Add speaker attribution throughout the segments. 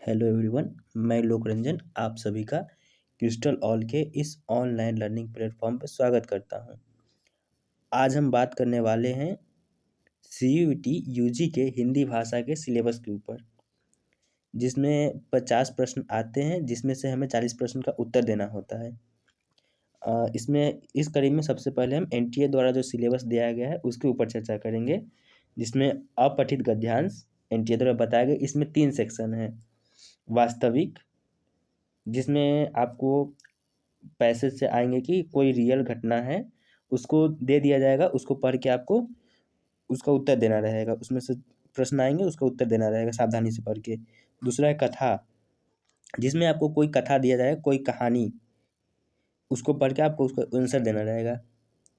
Speaker 1: Hello everyone, मैं लोक रंजन आप सभी का क्रिस्टल ऑल के इस ऑनलाइन लर्निंग प्लेटफॉर्म पर स्वागत करता हूं। आज हम बात करने वाले हैं CUET यूजी के हिंदी भाषा के सिलेबस के ऊपर, जिसमें 50 प्रश्न आते हैं, जिसमें से हमें 40 प्रश्न का उत्तर देना होता है। इसमें इस कड़ी में सबसे पहले हम NTA द्वारा जो सिलेबस दिया गया है उसके ऊपर चर्चा करेंगे, जिसमें अपठित गद्यांश NTA द्वारा बताया गया। इसमें 3 सेक्शन है। वास्तविक, जिसमें आपको पैसेज से आएंगे कि कोई रियल घटना है, उसको दे दिया जाएगा, उसको पढ़ के आपको उसका उत्तर देना रहेगा। उसमें से प्रश्न आएंगे, उसका उत्तर देना रहेगा सावधानी से पढ़ के। दूसरा है कथा, जिसमें आपको कोई कथा दिया जाएगा, कोई कहानी, उसको पढ़ के आपको उसका आंसर देना रहेगा।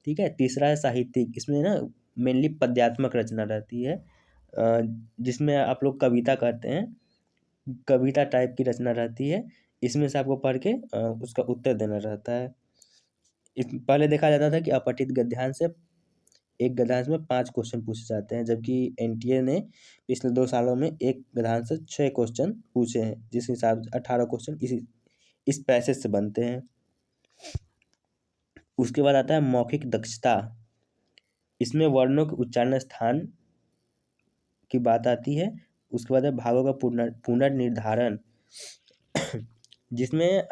Speaker 1: ठीक है। तीसरा है साहित्यिक, इसमें ना मेनली पद्यात्मक रचना रहती है, जिसमें आप लोग कविता कहते हैं, कविता टाइप की रचना रहती है। इसमें से आपको पढ़ के उसका उत्तर देना रहता है। पहले देखा जाता था कि अपठित गद्यांश से एक गद्यांश में 5 क्वेश्चन पूछे जाते हैं, जबकि NTA ने पिछले 2 सालों में एक गद्यांश से 6 क्वेश्चन पूछे हैं, जिस हिसाब से 18 क्वेश्चन इस पैसेज से बनते हैं। उसके बाद आता है मौखिक दक्षता। इसमें वर्णों के उच्चारण स्थान की बात आती है। उसके बाद है भागों का पुनर्निर्धारण, जिसमें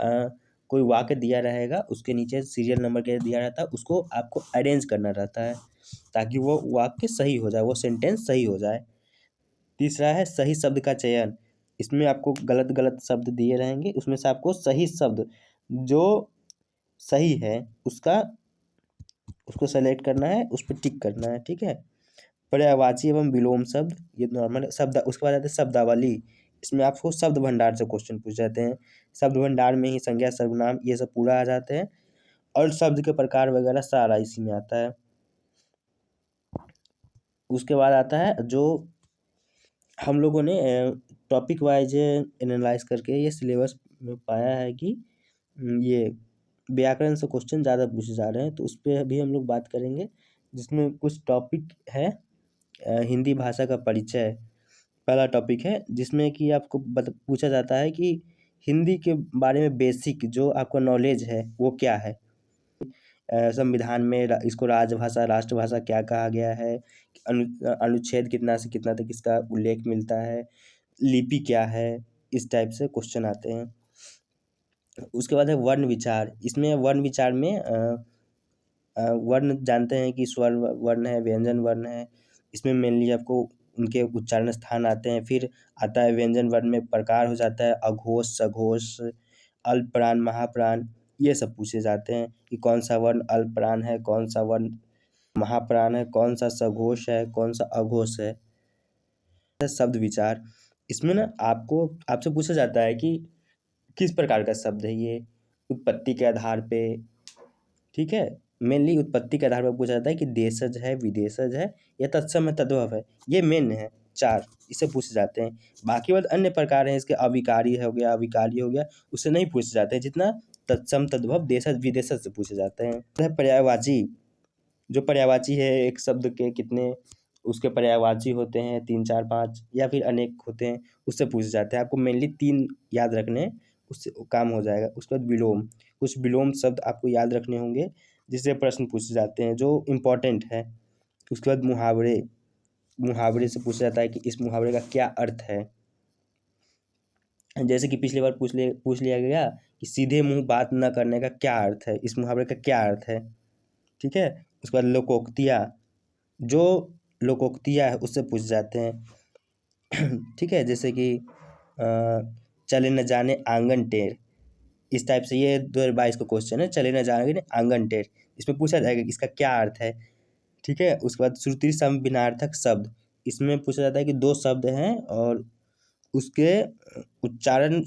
Speaker 1: कोई वाक्य दिया रहेगा, उसके नीचे सीरियल नंबर के दिया रहता है, उसको आपको अरेंज करना रहता है ताकि वो वाक्य सही हो जाए, वो सेंटेंस सही हो जाए। तीसरा है सही शब्द का चयन। इसमें आपको गलत गलत शब्द दिए रहेंगे, उसमें से आपको सही शब्द जो सही है उसको सेलेक्ट करना है, उस पर टिक करना है। ठीक है। पर्यायवाची एवं विलोम शब्द, ये नॉर्मल शब्द। उसके बाद आते हैं शब्दावली। इसमें आपको शब्द भंडार से क्वेश्चन पूछ जाते हैं। शब्द भंडार में ही संज्ञा, सर्वनाम, ये सब पूरा आ जाते हैं, और शब्द के प्रकार वगैरह सारा इसी में आता है। उसके बाद आता है जो हम लोगों ने टॉपिक वाइज एनालाइज करके ये सिलेबस में पाया है कि ये व्याकरण से क्वेश्चन ज़्यादा पूछे जा रहे हैं, तो उस पर भी हम लोग बात करेंगे। जिसमें कुछ टॉपिक है हिंदी भाषा का परिचय, पहला टॉपिक है, जिसमें कि आपको पूछा जाता है कि हिंदी के बारे में बेसिक जो आपका नॉलेज है वो क्या है। संविधान में इसको राजभाषा, राष्ट्रभाषा क्या कहा गया है, अनुच्छेद कितना से कितना तक इसका उल्लेख मिलता है, लिपि क्या है, इस टाइप से क्वेश्चन आते हैं। उसके बाद है वर्ण विचार। इसमें वर्ण विचार में वर्ण जानते हैं कि स्वर वर्ण है, व्यंजन वर्ण है। इसमें मेनली आपको उनके उच्चारण स्थान आते हैं। फिर आता है व्यंजन वर्ण में प्रकार हो जाता है अघोष, सघोष, अल्पप्राण, महाप्राण, ये सब पूछे जाते हैं कि कौन सा वर्ण अल्पप्राण है, कौन सा वर्ण महाप्राण है, कौन सा सघोष है, कौन सा अघोष है। शब्द विचार, इसमें ना आपसे पूछा जाता है कि किस प्रकार का शब्द है ये, उत्पत्ति के आधार पे। ठीक है। मेनली उत्पत्ति के आधार पर पूछा जाता है कि देशज है, विदेशज है, या तत्सम है, तद्भव है। ये मेन है 4, इससे पूछे जाते हैं। बाकी बात अन्य प्रकार हैं इसके, अविकारी हो गया, अविकारी हो गया, उससे नहीं पूछे जाते हैं, जितना तत्सम, तद्भव, देशज, विदेशज से पूछे जाते हैं। पर्यायवाची, जो पर्यायवाची है, एक शब्द के कितने उसके पर्यायवाची होते हैं, 3, 4, 5 या फिर अनेक होते हैं, उससे पूछे जाते हैं। आपको मेनली 3 याद रखने, उससे काम हो जाएगा। उसके बाद विलोम, कुछ विलोम शब्द आपको याद रखने होंगे, जिससे प्रश्न पूछे जाते हैं जो इम्पोर्टेंट है। उसके बाद मुहावरे, मुहावरे से पूछा जाता है कि इस मुहावरे का क्या अर्थ है। जैसे कि पिछली बार पूछ लिया गया कि सीधे मुंह बात न करने का क्या अर्थ है, इस मुहावरे का क्या अर्थ है। ठीक है। उसके बाद लोकोक्तियाँ, जो लोकोक्तियाँ है उससे पूछ जाते हैं। ठीक है। जैसे कि चले न जाने आंगन टेढ़, इस टाइप से। ये 2022 का क्वेश्चन है, चले न जाने आंगन टेढ़। इसमें पूछा जाएगा कि इसका क्या अर्थ है। ठीक है। उसके बाद श्रुति सम भिन्नार्थक शब्द, इसमें पूछा जाता है कि 2 शब्द हैं और उसके उच्चारण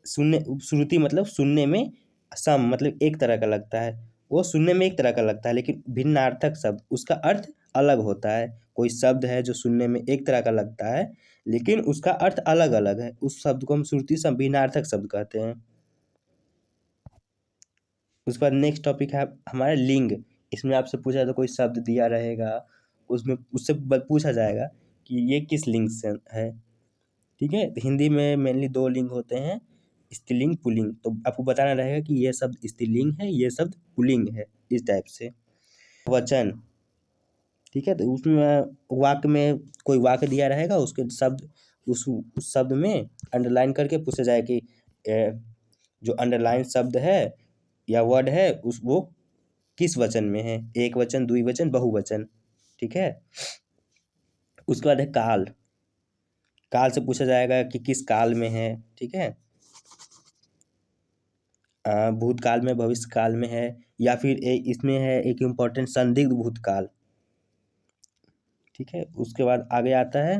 Speaker 1: सुनने, श्रुति मतलब सुनने में, सम मतलब एक तरह का लगता है, वो सुनने में एक तरह का लगता है, लेकिन भिन्नार्थक शब्द उसका अर्थ अलग होता है। कोई शब्द है जो सुनने में एक तरह का लगता है, लेकिन उसका अर्थ अलग अलग है, उस शब्द को हम श्रुति सम भिन्नार्थक शब्द कहते हैं। उसके बाद नेक्स्ट टॉपिक है हमारा लिंग। इसमें आपसे पूछा तो कोई शब्द दिया रहेगा, उसमें उससे पूछा जाएगा कि ये किस लिंग से है। ठीक है। तो हिंदी में मेनली 2 लिंग होते हैं, स्त्रीलिंग, पुल्लिंग। तो आपको बताना रहेगा कि ये शब्द स्त्रीलिंग है, ये शब्द पुल्लिंग है, इस टाइप से। वचन, ठीक है। तो उसमें वाक्य में कोई वाक्य दिया रहेगा, उसके शब्द उस शब्द में अंडरलाइन करके पूछा जाए कि जो अंडरलाइन शब्द है या वर्ड है वो किस वचन में है, एक वचन, द्विवचन, बहुवचन, ठीक है। उसके बाद है काल। काल से पूछा जाएगा कि किस काल में है, ठीक है। भूतकाल में, भविष्य काल में है, या फिर इसमें है एक इम्पोर्टेंट संदिग्ध भूतकाल, ठीक है। उसके बाद आगे आता है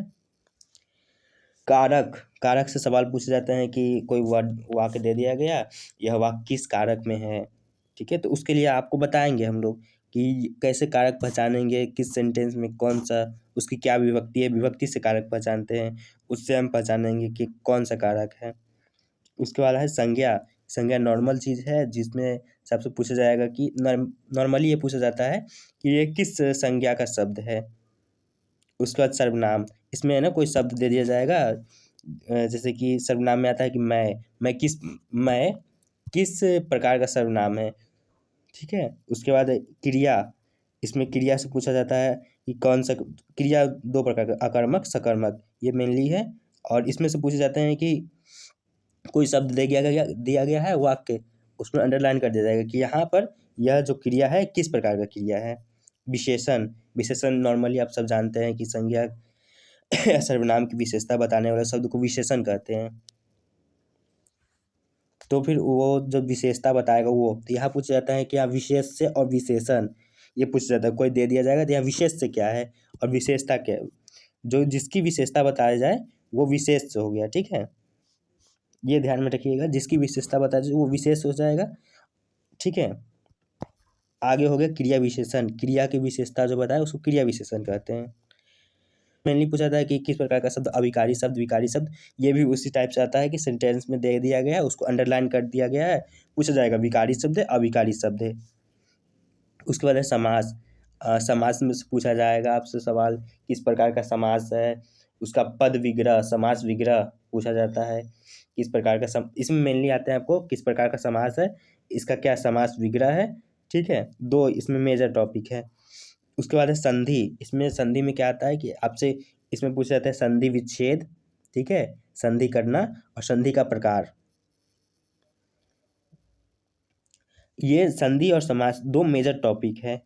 Speaker 1: कारक। कारक से सवाल पूछे जाते हैं कि कोई वर्ड वाक्य दे दिया गया, यह वाक्य किस कारक में है, ठीक है। तो उसके लिए आपको बताएंगे हम लोग कि कैसे कारक पहचानेंगे, किस सेंटेंस में कौन सा, उसकी क्या विभक्ति है, विभक्ति से कारक पहचानते हैं, उससे हम पहचानेंगे कि कौन सा कारक है। उसके बाद है संज्ञा। संज्ञा नॉर्मल चीज़ है जिसमें सबसे पूछा जाएगा कि नॉर्मली ये पूछा जाता है कि ये किस संज्ञा का शब्द है। उसके बाद सर्वनाम। इसमें है ना कोई शब्द दे दिया जाएगा, जैसे कि सर्वनाम में आता है कि मैं किस प्रकार का सर्वनाम है, ठीक है। उसके बाद क्रिया। इसमें क्रिया से पूछा जाता है कि कौन सा क्रिया, 2 प्रकार का, अकर्मक, सकर्मक, ये मेनली है। और इसमें से पूछे जाते हैं कि कोई शब्द दिया गया है वाक्य, उसमें अंडरलाइन कर दिया जाएगा कि यहाँ पर यह जो क्रिया है किस प्रकार का क्रिया है। विशेषण। विशेषण नॉर्मली आप सब जानते हैं कि संज्ञा या सर्वनाम की विशेषता बताने वाले शब्द को विशेषण कहते हैं। तो फिर वो जब विशेषता बताएगा वो, तो यहाँ पूछा जाता है कि यहाँ विशेष से और विशेषण, ये पूछा जाता है। कोई दे दिया जाएगा तो यहाँ विशेष से क्या है और विशेषता क्या है, जो जिसकी विशेषता बताया जाए वो विशेष से हो गया, ठीक है। ये ध्यान में रखिएगा, जिसकी विशेषता बताया जाए वो विशेष हो जाएगा, ठीक है। आगे हो गया क्रिया विशेषण। क्रिया की विशेषता जो बताए उसको क्रिया विशेषण कहते हैं। मेनली पूछा था कि किस प्रकार का शब्द अविकारी शब्द, विकारी शब्द, ये भी उसी टाइप से आता है कि सेंटेंस में दे दिया गया है, उसको अंडरलाइन कर दिया गया है, पूछा जाएगा विकारी शब्द है, अविकारी शब्द है। उसके बाद है समास। समास में से पूछा जाएगा आपसे सवाल, किस प्रकार का समास है, उसका पद विग्रह, समास विग्रह पूछा जाता है, किस प्रकार का इसमें मेनली आते हैं आपको किस प्रकार का समास है, इसका क्या समास विग्रह है, ठीक है। 2 इसमें मेजर टॉपिक है। उसके बाद है संधि। इसमें संधि में क्या आता है कि आपसे इसमें पूछा जाता है संधि विच्छेद, ठीक है, संधि करना और संधि का प्रकार। ये संधि और समास 2 मेजर टॉपिक है।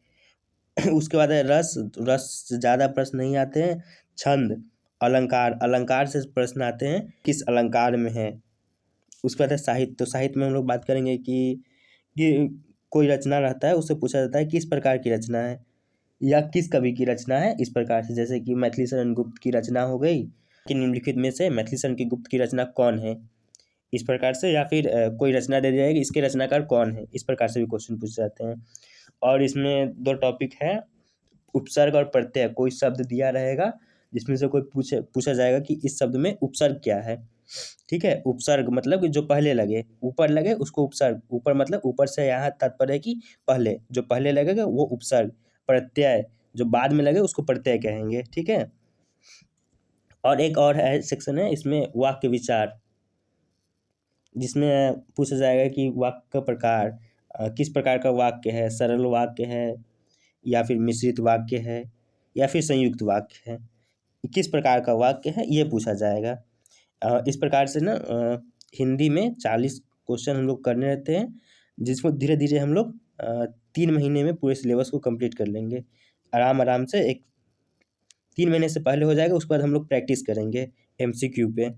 Speaker 1: उसके बाद है रस। रस से ज़्यादा प्रश्न नहीं आते हैं। छंद, अलंकार, अलंकार से प्रश्न आते हैं, किस अलंकार में है। उसके बाद है साहित्य। तो साहित्य में हम लोग बात करेंगे कि कोई रचना रहता है, उससे पूछा जाता है किस प्रकार की रचना है या किस कवि की रचना है, इस प्रकार से। जैसे कि मैथिली शरण गुप्त की रचना हो गई, कि निम्नलिखित में से मैथिली शरण की गुप्त की रचना कौन है, इस प्रकार से। या फिर कोई रचना दे दिया जाएगी, इसके रचनाकार कौन है, इस प्रकार से भी क्वेश्चन पूछे जाते हैं। और इसमें 2 टॉपिक है, उपसर्ग और प्रत्यय। कोई शब्द दिया रहेगा जिसमें से कोई पूछा जाएगा कि इस शब्द में उपसर्ग क्या है, ठीक है। उपसर्ग मतलब कि जो पहले लगे, ऊपर लगे उसको उपसर्ग, ऊपर मतलब ऊपर से यहाँ तात्पर्य है कि पहले, जो पहले लगेगा वो उपसर्ग। प्रत्यय जो बाद में लगे उसको प्रत्यय कहेंगे, ठीक है। और एक और है सेक्शन है इसमें वाक्य विचार, जिसमें पूछा जाएगा कि वाक्य का प्रकार, किस प्रकार का वाक्य है, सरल वाक्य है या फिर मिश्रित वाक्य है या फिर संयुक्त वाक्य है, किस प्रकार का वाक्य है, ये पूछा जाएगा। इस प्रकार से ना हिंदी में 40 क्वेश्चन हम लोग करने रहते हैं, जिसको धीरे धीरे हम लोग 3 महीने में पूरे सिलेबस को कंप्लीट कर लेंगे आराम आराम से। 3 महीने से पहले हो जाएगा, उसके बाद हम लोग प्रैक्टिस करेंगे MCQ पे,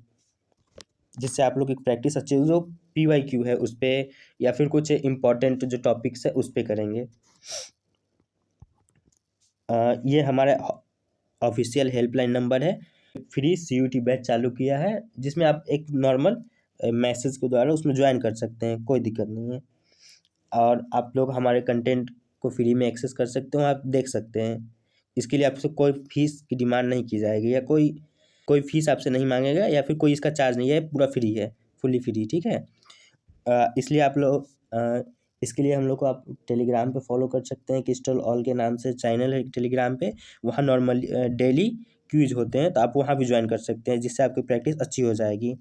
Speaker 1: जिससे आप लोग की प्रैक्टिस अच्छी हो। जो PYQ है उस पर, या फिर कुछ इम्पोर्टेंट जो टॉपिक्स है उस पर करेंगे। ये हमारा ऑफिशियल हेल्पलाइन नंबर है। फ्री CUT बैच चालू किया है, जिसमें आप एक नॉर्मल मैसेज के द्वारा उसमें ज्वाइन कर सकते हैं, कोई दिक्कत नहीं है। और आप लोग हमारे कंटेंट को फ्री में एक्सेस कर सकते हो, आप देख सकते हैं। इसके लिए आपसे कोई फीस की डिमांड नहीं की जाएगी, या कोई फीस आपसे नहीं मांगेगा, या फिर कोई इसका चार्ज नहीं है, पूरा फ्री है, फुली फ्री, ठीक है। इसलिए आप लोग इसके लिए हम लोग को आप टेलीग्राम पे फॉलो कर सकते हैं, क्रिस्टल ऑल के नाम से चैनल है टेलीग्राम पे। वहाँ नॉर्मली डेली क्विज होते हैं, तो आप वहाँ भी ज्वाइन कर सकते हैं, जिससे आपकी प्रैक्टिस अच्छी हो जाएगी।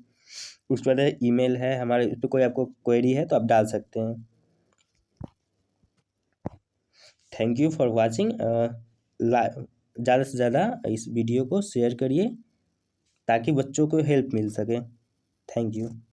Speaker 1: उस पर ईमेल है हमारे, उस पर कोई आपको क्वेरी है तो आप डाल सकते हैं। Thank you for watching. ज़्यादा से ज़्यादा इस वीडियो को शेयर करिए ताकि बच्चों को हेल्प मिल सके। Thank you.